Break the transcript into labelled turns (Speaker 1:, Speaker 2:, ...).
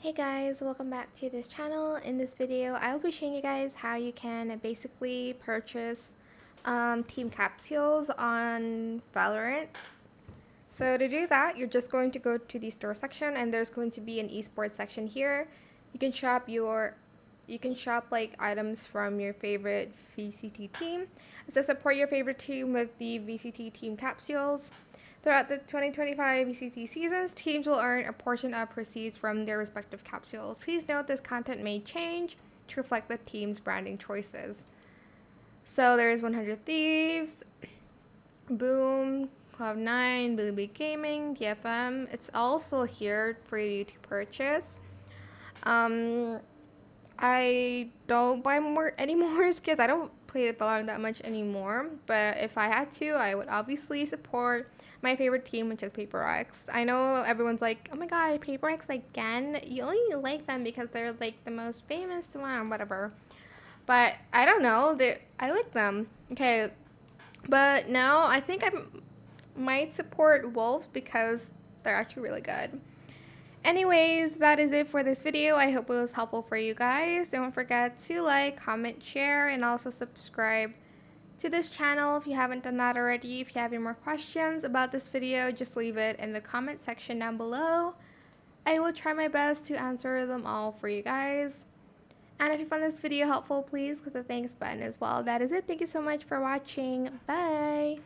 Speaker 1: Hey guys, welcome back to this channel. In this video, I'll be showing you guys how you can basically purchase team capsules on Valorant. So to do that, you're just going to go to the store section and there's going to be an esports section here. You can shop like items from your favorite VCT team. So support your favorite team with the VCT team capsules. Throughout the 2025 VCT seasons, teams will earn a portion of proceeds from their respective capsules. Please note this content may change to reflect the team's branding choices. So there's 100 Thieves, Boom, Cloud9, Billy Gaming, DFM. It's also here for you to purchase. I don't buy any more skins. I don't play Valorant that much anymore. But if I had to, I would obviously support my favorite team, which is Paper X. I know everyone's like, oh my god, Paper X again? You only like them because they're like the most famous one, whatever. But I don't know. I like them. Okay. But now I think I might support Wolves because they're actually really good. Anyways, that is it for this video. I hope it was helpful for you guys. Don't forget to like, comment, share, and also subscribe to this channel if you haven't done that already. If you have any more questions about this video, just leave it in the comment section down below. I will try my best to answer them all for you guys. And if you found this video helpful, please click the thanks button as well. That is it. Thank you so much for watching. Bye!